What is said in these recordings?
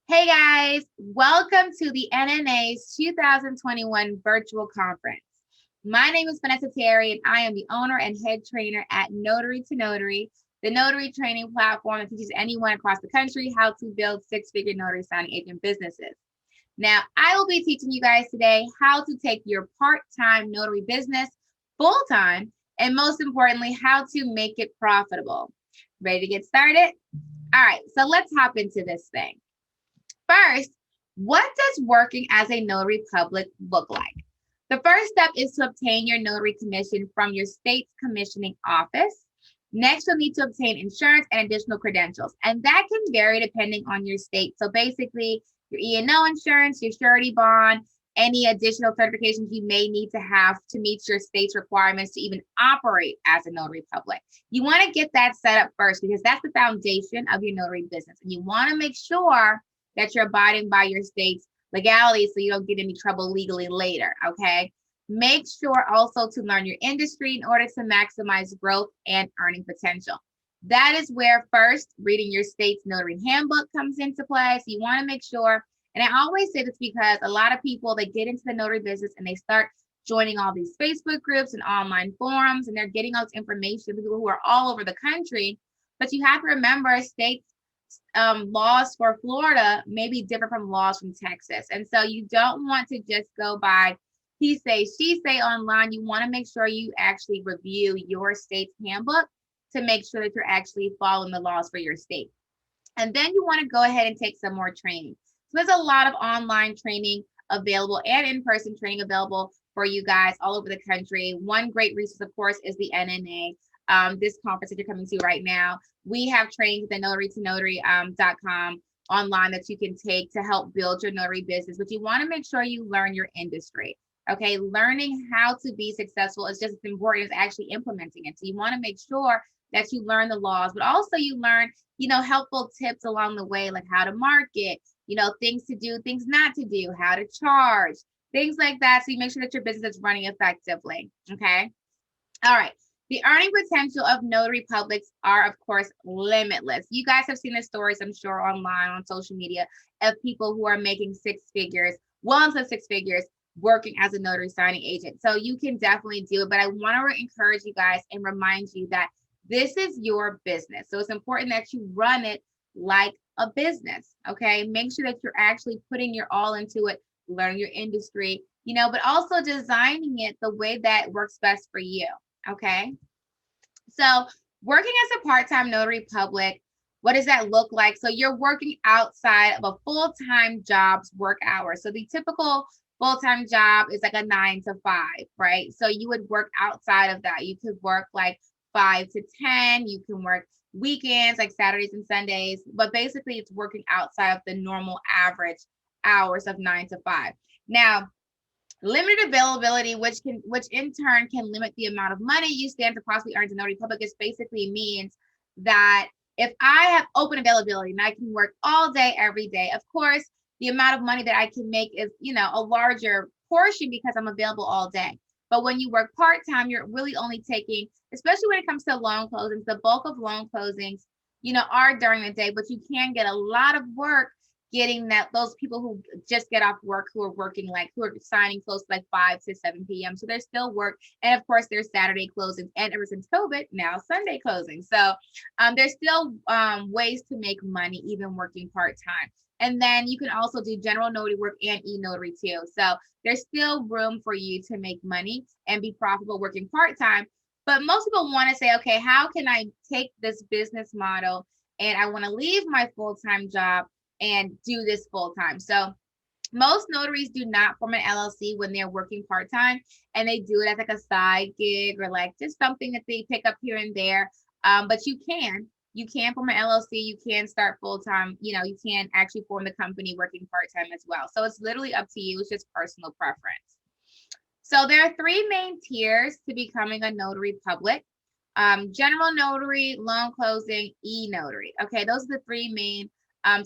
Hey guys, welcome to the NNA's 2021 virtual conference. My name is Vanessa Terry, and I am the owner and head trainer at Notary to Notary, the notary training platform that teaches anyone across the country how to build six-figure notary signing agent businesses. Now, I will be teaching you guys today how to take your part-time notary business full-time, and most importantly, how to make it profitable. Ready to get started? All right, so let's hop into this thing. First, what does working as a notary public look like? The first step is to obtain your notary commission from your state's commissioning office. Next, you'll need to obtain insurance and additional credentials, and that can vary depending on your state. So basically, your E&O insurance, your surety bond, any additional certifications you may need to have to meet your state's requirements to even operate as a notary public. You want to get that set up first because that's the foundation of your notary business, and you want to make sure that you're abiding by your state's legalities so you don't get any trouble legally later, okay? Make sure also to learn your industry in order to maximize growth and earning potential. That is where first reading your state's notary handbook comes into play. So you want to make sure, and I always say this because a lot of people, they get into the notary business and they start joining all these Facebook groups and online forums, and they're getting all this information, people who are all over the country. But you have to remember states laws for Florida may be different from laws from Texas. And so you don't want to just go by he say, she say online. You want to make sure you actually review your state's handbook to make sure that you're actually following the laws for your state. And then you want to go ahead and take some more training. So there's a lot of online training available and in-person training available for you guys all over the country. One great resource, of course, is the NNA. This conference that you're coming to right now. We have trainings at notarytonotary.com online that you can take to help build your notary business, but you want to make sure you learn your industry. Okay, learning how to be successful is just as important as actually implementing it. So you want to make sure that you learn the laws, but also you learn, helpful tips along the way, like how to market, things to do, things not to do, how to charge, things like that. So you make sure that your business is running effectively. Okay. All right. The earning potential of notary publics are, of course, limitless. You guys have seen the stories, I'm sure, online on social media of people who are making six figures, well into six figures, working as a notary signing agent. So you can definitely do it. But I want to encourage you guys and remind you that this is your business. So it's important that you run it like a business. Okay. Make sure that you're actually putting your all into it, learn your industry, but also designing it the way that works best for you. Okay. So working as a part-time notary public, what does that look like? So you're working outside of a full-time job's work hours. So the typical full-time job is like a 9 to 5, right? So you would work outside of that. You could work like 5 to 10. You can work weekends like Saturdays and Sundays, but basically it's working outside of the normal average hours of 9 to 5. Now, limited availability, which in turn can limit the amount of money you stand to possibly earn as a notary public, is basically means that if I have open availability and I can work all day, every day, of course, the amount of money that I can make is, a larger portion because I'm available all day. But when you work part-time, you're really only taking, especially when it comes to loan closings, the bulk of loan closings, are during the day, but you can get a lot of work getting those people who just get off work, who are signing close to like 5 to 7 p.m. So there's still work. And of course, there's Saturday closings, and ever since COVID, now Sunday closings. So there's still ways to make money, even working part-time. And then you can also do general notary work and e-notary too. So there's still room for you to make money and be profitable working part-time. But most people want to say, okay, how can I take this business model and I want to leave my full-time job and do this full-time? So most notaries do not form an LLC when they're working part-time, and they do it as like a side gig or like just something that they pick up here and there. But you can form an LLC, you can start full-time, you can actually form the company working part-time as well. So it's literally up to you. It's just personal preference. So there are 3 main tiers to becoming a notary public. General notary, loan closing, e-notary. Okay, those are the 3 main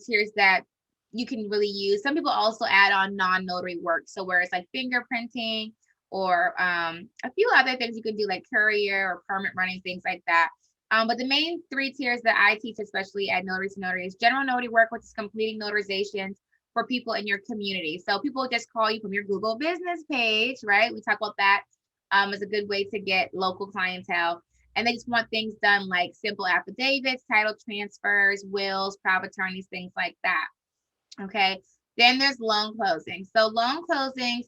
tiers that you can really use. Some people also add on non-notary work. So where it's like fingerprinting or a few other things you can do, like courier or permit running, things like that. But the main three tiers that I teach, especially at Notary to Notary, is general notary work, which is completing notarizations for people in your community. So people just call you from your Google business page, right? We talk about that as a good way to get local clientele. And they just want things done like simple affidavits, title transfers, wills, power of attorneys, things like that. Okay. Then there's loan closings. So loan closings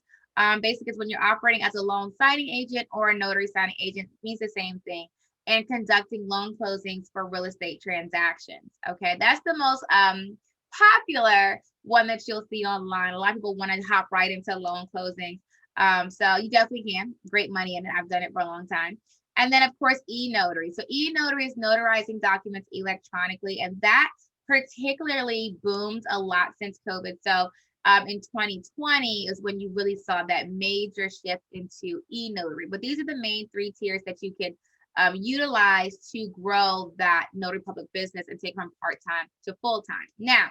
basically is when you're operating as a loan signing agent or a notary signing agent, means the same thing, and conducting loan closings for real estate transactions. Okay. That's the most popular one that you'll see online. A lot of people want to hop right into loan closing. So you definitely can. Great money in it. I've done it for a long time. And then, of course, e-notary. So e-notary is notarizing documents electronically, and that particularly boomed a lot since COVID. So in 2020 is when you really saw that major shift into e-notary. But these are the main three tiers that you could utilize to grow that notary public business and take from part-time to full-time. Now,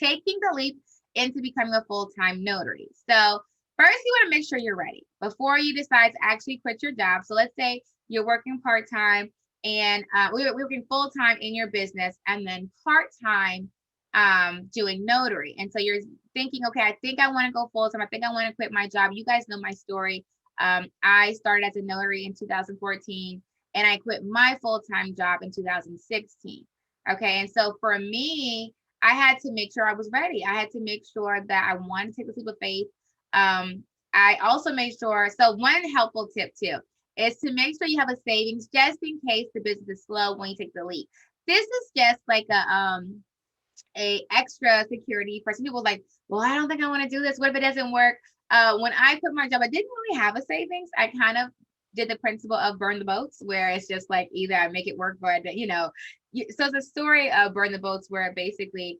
taking the leap into becoming a full-time notary. So first, you want to make sure you're ready before you decide to actually quit your job. So let's say you're working part-time and we're working full-time in your business and then part-time doing notary. And so you're thinking, okay, I think I want to go full-time. I think I want to quit my job. You guys know my story. I started as a notary in 2014 and I quit my full-time job in 2016. Okay. And so for me, I had to make sure I was ready. I had to make sure that I wanted to take the leap of faith. I also made sure, so one helpful tip too, is to make sure you have a savings just in case the business is slow when you take the leap. This is just like a extra security for some people like, well, I don't think I want to do this. What if it doesn't work? When I quit my job, I didn't really have a savings. I kind of did the principle of burn the boats, where it's just like either I make it work or I, so it's a story of burn the boats where basically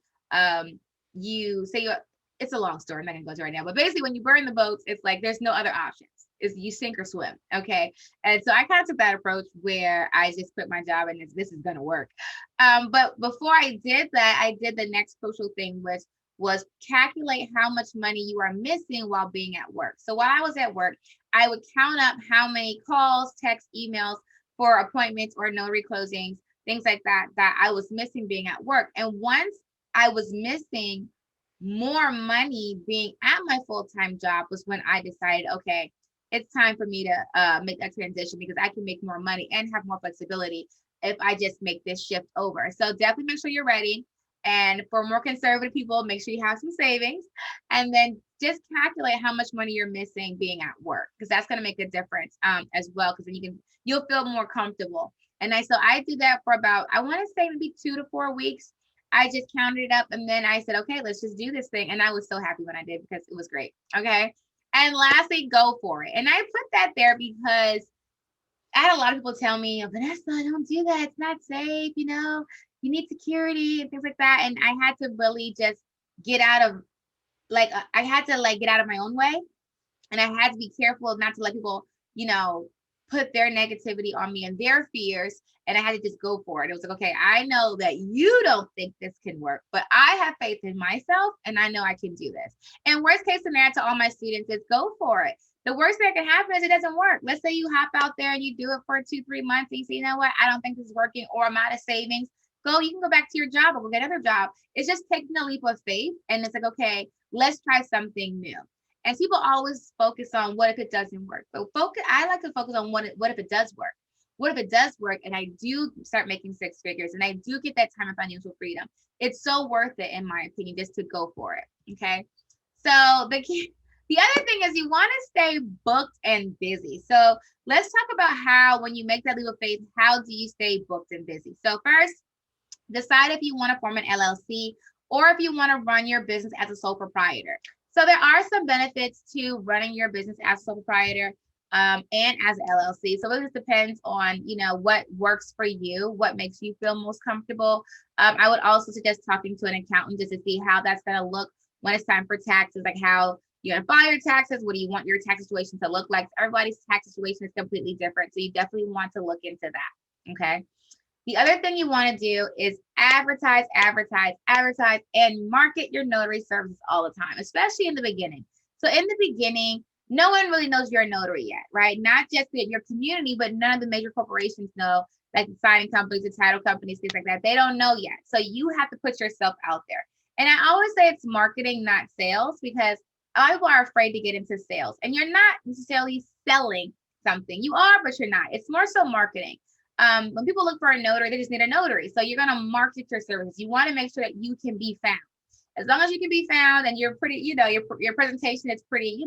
it's a long story. I'm not gonna go into it right now, but basically when you burn the boats, it's like there's no other options. It's you sink or swim. Okay. And so I kind of took that approach where I just quit my job and this is gonna work. But before I did that, I did the next crucial thing, which was calculate how much money you are missing while being at work. So while I was at work, I would count up how many calls, texts, emails for appointments or notary closings, things like that I was missing being at work. And once I was missing more money being at my full-time job was when I decided, okay, it's time for me to make that transition because I can make more money and have more flexibility if I just make this shift over. So definitely make sure you're ready. And for more conservative people, make sure you have some savings and then just calculate how much money you're missing being at work, because that's going to make a difference as well, because then you'll feel more comfortable. And so I did that for about, I want to say maybe 2 to 4 weeks. I just counted it up and then I said, okay, let's just do this thing. And I was so happy when I did because it was great. Okay. And lastly, go for it. And I put that there because I had a lot of people tell me, Vanessa, don't do that. It's not safe. You need security and things like that. And I had to really just get out of get out of my own way. And I had to be careful not to let people, put their negativity on me and their fears. And I had to just go for it. It was like, okay, I know that you don't think this can work, but I have faith in myself and I know I can do this. And worst case scenario to all my students is go for it. The worst thing that can happen is it doesn't work. Let's say you hop out there and you do it for 2-3 months and you say, you know what, I don't think this is working, or I'm out of savings. You can go back to your job or go get another job. It's just taking a leap of faith. And it's like, okay, let's try something new. And people always focus on what if it doesn't work. But I like to focus on what if it does work. What if it does work and I do start making 6 figures and I do get that time of financial freedom? It's so worth it, in my opinion, just to go for it. Okay. So the other thing is you want to stay booked and busy. So let's talk about how, when you make that leap of faith, how do you stay booked and busy? So first, decide if you want to form an LLC or if you want to run your business as a sole proprietor. So there are some benefits to running your business as a sole proprietor and as an LLC. So it just depends on, what works for you, what makes you feel most comfortable. I would also suggest talking to an accountant just to see how that's going to look when it's time for taxes, like how you're going to file your taxes. What do you want your tax situation to look like? Everybody's tax situation is completely different. So you definitely want to look into that. Okay. The other thing you want to do is advertise, and market your notary services all the time, especially in the beginning. So in the beginning, no one really knows you're a notary yet, right? Not just your community, but none of the major corporations know like the signing companies, the title companies, things like that. They don't know yet. So you have to put yourself out there. And I always say it's marketing, not sales, because a lot of people are afraid to get into sales. And you're not necessarily selling something. You are, but you're not. It's more so marketing. When people look for a notary, they just need a notary. So you're going to market your services. You want to make sure that you can be found. As long as you can be found and you're pretty, your presentation is pretty,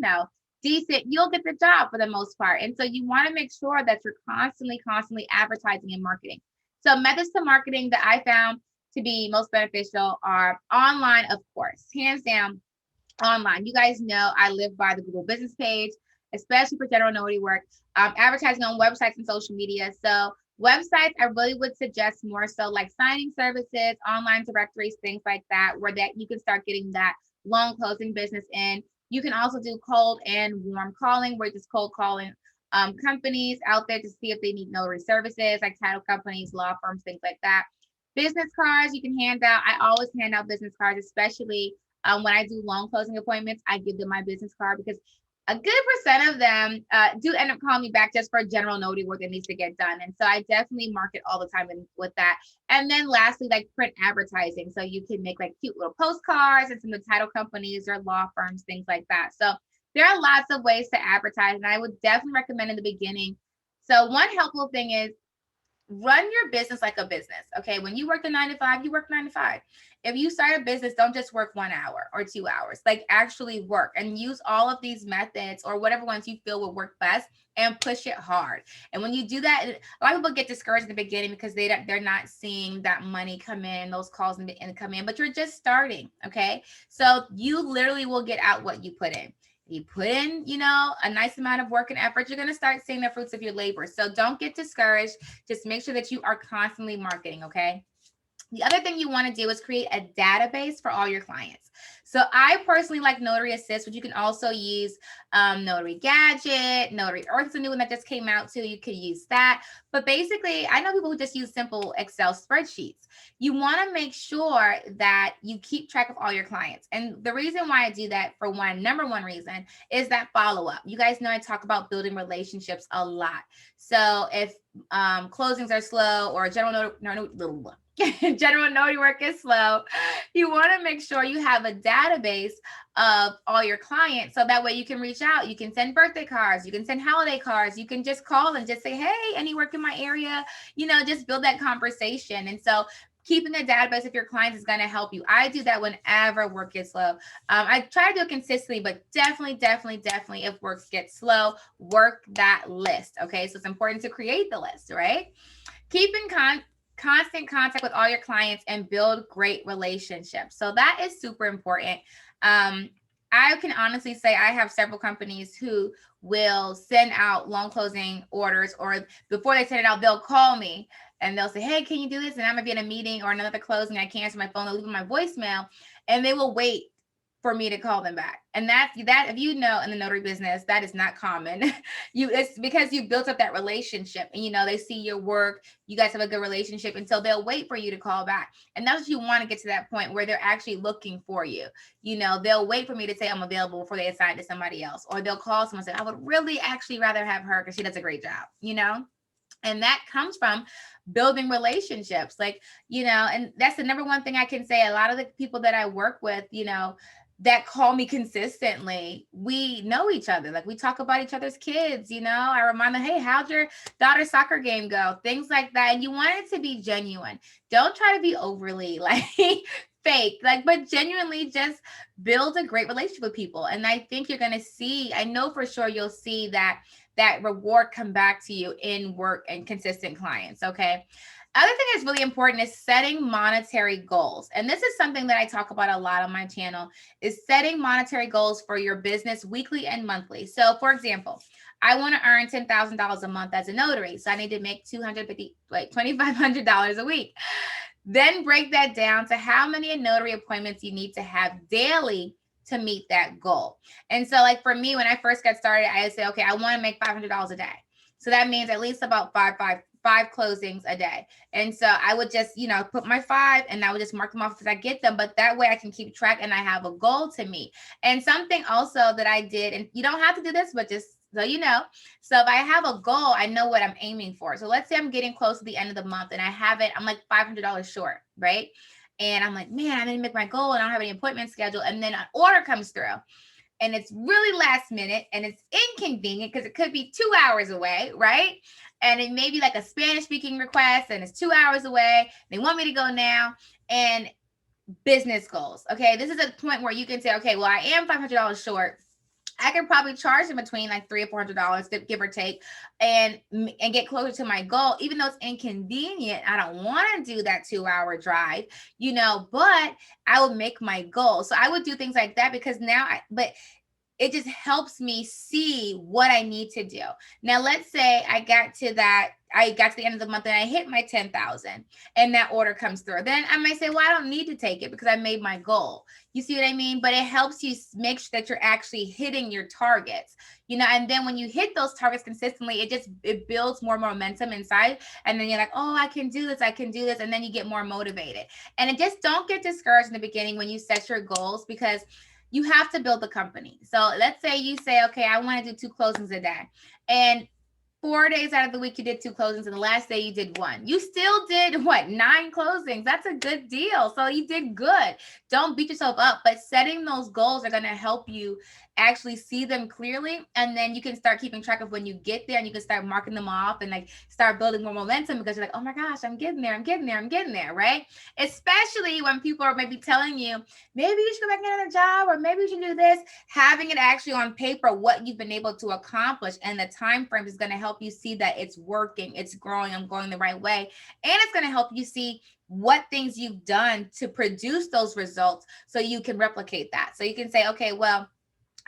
decent, you'll get the job for the most part. And so you want to make sure that you're constantly advertising and marketing. So methods to marketing that I found to be most beneficial are online, of course, hands down, online. You guys know I live by the Google business page, especially for general notary work, advertising on websites and social media. So websites, I really would suggest more so like signing services, online directories, things like that, where that you can start getting that loan closing business in. You can also do cold and warm calling, where just cold calling companies out there to see if they need notary services, like title companies, law firms, things like that. Business cards you can hand out. I always hand out business cards, especially when I do loan closing appointments. I give them my business card because a good percent of them do end up calling me back just for general notary work that needs to get done. And so I definitely market all the time with that. And then lastly, like print advertising. So you can make like cute little postcards and some of the title companies or law firms, things like that. So there are lots of ways to advertise. And I would definitely recommend in the beginning. So one helpful thing is run your business like a business. Okay. When you work the 9 to 5, you work 9 to 5. If you start a business, don't just work 1 hour or 2 hours, like actually work and use all of these methods or whatever ones you feel will work best and push it hard. And when you do that, a lot of people get discouraged in the beginning because they're not seeing that money come in, those calls and come in, but you're just starting. Okay. So you literally will get out what you put in. You put in, a nice amount of work and effort, you're going to start seeing the fruits of your labor. So don't get discouraged. Just make sure that you are constantly marketing. Okay. The other thing you want to do is create a database for all your clients. So I personally like Notary Assist, but you can also use Notary Gadget, Notary Earth is a new one that just came out too. You could use that. But basically, I know people who just use simple Excel spreadsheets. You want to make sure that you keep track of all your clients. And the reason why I do that, for number one reason, is that follow-up. You guys know I talk about building relationships a lot. So if closings are slow or general notary work is slow, you want to make sure you have a database of all your clients. So that way you can reach out, you can send birthday cards, you can send holiday cards, you can just call and just say, hey, any work in my area, just build that conversation. And so keeping a database of your clients is going to help you. I do that whenever work gets slow. I try to do it consistently, but definitely, if work gets slow, work that list. Okay. So it's important to create the list, right? Keeping constant contact with all your clients and build great relationships. So that is super important. I can honestly say I have several companies who will send out loan closing orders, or before they send it out, they'll call me and they'll say, hey, can you do this? And I'm gonna be in a meeting or another closing. I can't answer my phone. They'll leave my voicemail and they will wait for me to call them back. And that if you know, in the notary business, that is not common. It's because you built up that relationship and they see your work, you guys have a good relationship, and so they'll wait for you to call back. And that's what you want to get to, that point where they're actually looking for you. They'll wait for me to say I'm available before they assign to somebody else, or they'll call someone and say, I would really actually rather have her because she does a great job, and that comes from building relationships, and that's the number one thing I can say. A lot of the people that I work with, that call me consistently, we know each other. Like, we talk about each other's kids, I remind them, hey, how'd your daughter's soccer game go? Things like that. And you want it to be genuine. Don't try to be overly fake, but genuinely just build a great relationship with people. And I think you're going to see, I know for sure you'll see that reward come back to you in work and consistent clients. Okay. Other thing that's really important is setting monetary goals. And this is something that I talk about a lot on my channel, is setting monetary goals for your business weekly and monthly. So for example, I want to earn $10,000 a month as a notary. So I need to make $2,500 a week. Then break that down to how many notary appointments you need to have daily to meet that goal. And so for me, when I first got started, I would say, okay, I want to make $500 a day. So that means at least about five closings a day. And so I would just, put my 5 and I would just mark them off as I get them. But that way I can keep track and I have a goal to meet. And something also that I did, and you don't have to do this, but just So, so if I have a goal, I know what I'm aiming for. So let's say I'm getting close to the end of the month and I'm like $500 short, right? And I'm like, man, I didn't make my goal and I don't have any appointment scheduled. And then an order comes through and it's really last minute and it's inconvenient because it could be 2 hours away, right? And it may be like a Spanish speaking request and it's 2 hours away. They want me to go now. And business goals. Okay. This is a point where you can say, okay, well, I am $500 short. I could probably charge them between like $300 or $400, give or take, and get closer to my goal. Even though it's inconvenient, I don't want to do that 2-hour drive, but I would make my goal. So I would do things like that because but it just helps me see what I need to do. Now, let's say I got to the end of the month and I hit my 10,000 and that order comes through. Then I might say, well, I don't need to take it because I made my goal. You see what I mean? But it helps you make sure that you're actually hitting your targets, and then when you hit those targets consistently, it builds more momentum inside. And then you're like, oh, I can do this. And then you get more motivated. And just don't get discouraged in the beginning when you set your goals, because you have to build the company. So let's say you say, okay, I want to do 2 closings a day. And 4 days out of the week, you did 2 closings. And the last day you did 1. You still did 9 closings. That's a good deal. So you did good. Don't beat yourself up, but setting those goals are going to help you actually see them clearly. And then you can start keeping track of when you get there and you can start marking them off and start building more momentum because you're like, oh my gosh, I'm getting there, right? Especially when people are maybe telling you, maybe you should go back and get another job, or maybe you should do this. Having it actually on paper, what you've been able to accomplish and the time frame is going to help you see that it's working, it's growing, I'm going the right way. And it's going to help you see what things you've done to produce those results so you can replicate that. So you can say, okay, well,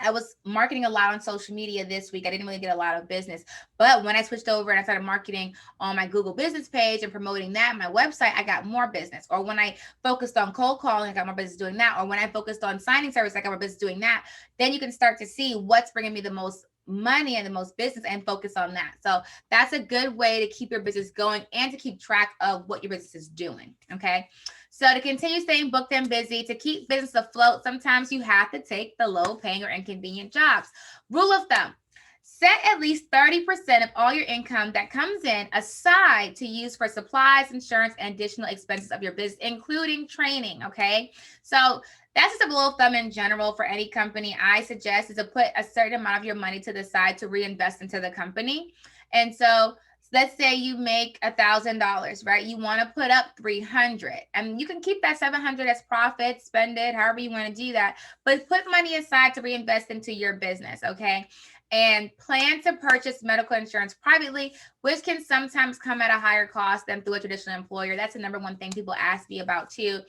I was marketing a lot on social media this week. I didn't really get a lot of business, but when I switched over and I started marketing on my Google business page and promoting that, my website, I got more business. Or when I focused on cold calling, I got more business doing that. Or when I focused on signing service, I got more business doing that. Then you can start to see what's bringing me the most money and the most business and focus on that. So that's a good way to keep your business going and to keep track of what your business is doing. Okay. So to continue staying booked and busy, to keep business afloat, sometimes you have to take the low paying or inconvenient jobs. Rule of thumb: set at least 30% of all your income that comes in aside to use for supplies, insurance, and additional expenses of your business, including training. Okay. So that's just a rule of thumb in general for any company. I suggest is to put a certain amount of your money to the side to reinvest into the company. And so let's say you make $1,000, right? You want to put up 300, and you can keep that 700 as profit, spend it however you want to do that, but put money aside to reinvest into your business. Okay. And plan to purchase medical insurance privately, which can sometimes come at a higher cost than through a traditional employer. That's the number one thing people ask me about too.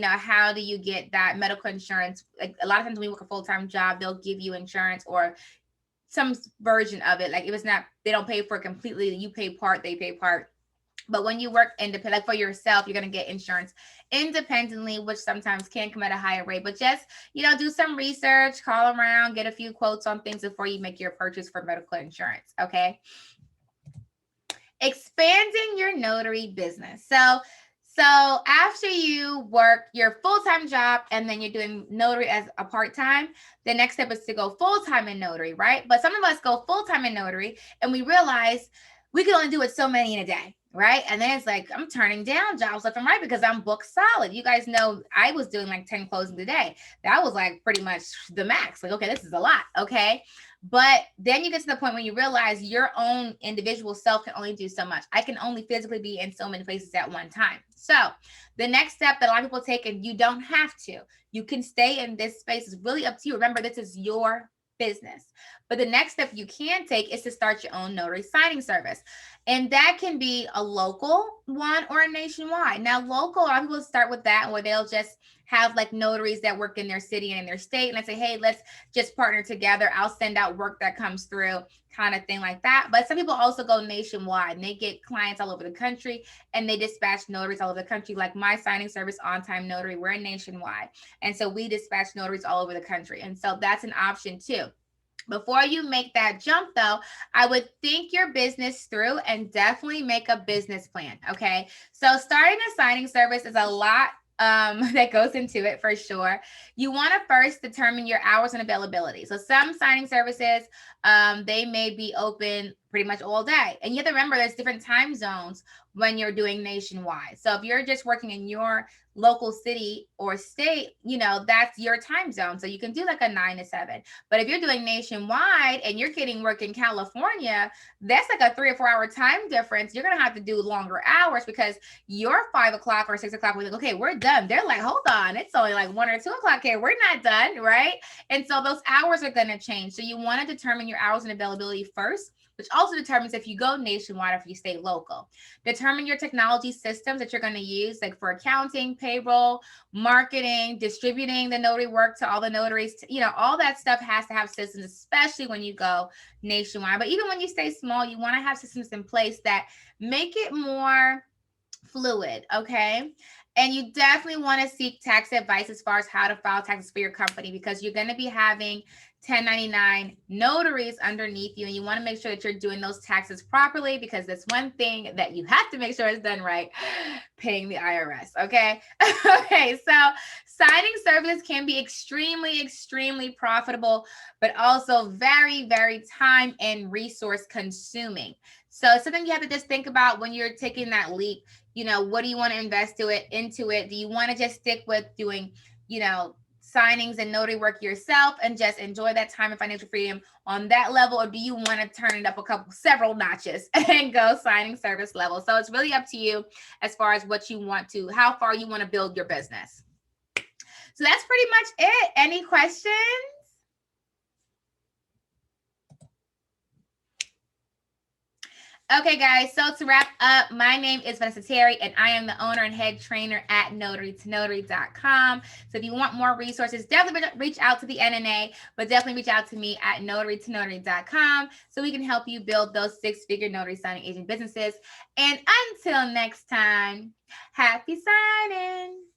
How do you get that medical insurance? Like a lot of times when you work a full-time job, they'll give you insurance or some version of it. Like if it's not, they don't pay for it completely. You pay part, they pay part. But when you work independent, like for yourself, you're going to get insurance independently, which sometimes can come at a higher rate. But just, do some research, call around, get a few quotes on things before you make your purchase for medical insurance. Okay. Expanding your notary business. So after you work your full-time job and then you're doing notary as a part-time, the next step is to go full-time in notary, right? But some of us go full-time in notary and we realize we can only do it so many in a day, right? And then it's like, I'm turning down jobs left and right because I'm booked solid. You guys know I was doing like 10 closings a day. That was like pretty much the max. Like, okay, this is a lot. Okay. But then you get to the point when you realize your own individual self can only do so much. I can only physically be in so many places at one time. So the next step that a lot of people take, and you don't have to, you can stay in this space, is really up to you. Remember, this is your business. But the next step you can take is to start your own notary signing service. And that can be a local one or a nationwide. Now, local, a lot of people start with that where they'll just have like notaries that work in their city and in their state. And I say, hey, let's just partner together. I'll send out work that comes through, kind of thing like that. But some people also go nationwide and they get clients all over the country and they dispatch notaries all over the country. Like my signing service, On Time Notary, we're nationwide. And so we dispatch notaries all over the country. And so that's an option too. Before you make that jump though, I would think your business through and definitely make a business plan. Okay. So starting a signing service is a lot that goes into it for sure. You want to first determine your hours and availability. So some signing services, they may be open pretty much all day. And you have to remember there's different time zones when you're doing nationwide. So if you're just working in your local city or state, that's your time zone. So you can do like a 9 to 7. But if you're doing nationwide and you're getting work in California, that's like a 3 or 4 hour time difference. You're going to have to do longer hours because your 5 o'clock or 6 o'clock, we're like, okay, we're done. They're like, hold on, it's only like 1 or 2 o'clock here. We're not done, right? And so those hours are going to change. So you want to determine your hours and availability first, which also determines if you go nationwide or if you stay local. Determine your technology systems that you're going to use, like for accounting, payroll, marketing, distributing the notary work to all the notaries. All that stuff has to have systems, especially when you go nationwide. But even when you stay small, you want to have systems in place that make it more fluid, okay? And you definitely want to seek tax advice as far as how to file taxes for your company, because you're going to be having 1099 notaries underneath you, and you want to make sure that you're doing those taxes properly, because that's one thing that you have to make sure is done right: paying the IRS, okay? Okay, so signing services can be extremely, extremely profitable, but also very, very time and resource consuming. So it's something you have to just think about when you're taking that leap. What do you want to invest into it? Do you want to just stick with doing, signings and notary work yourself and just enjoy that time and financial freedom on that level? Or do you want to turn it up several notches and go signing service level? So it's really up to you as far as how far you want to build your business. So that's pretty much it. Any questions? Okay, guys, so to wrap up, my name is Vanessa Terry, and I am the owner and head trainer at NotaryToNotary.com. So if you want more resources, definitely reach out to the NNA, but definitely reach out to me at NotaryToNotary.com so we can help you build those 6-figure notary signing agent businesses. And until next time, happy signing.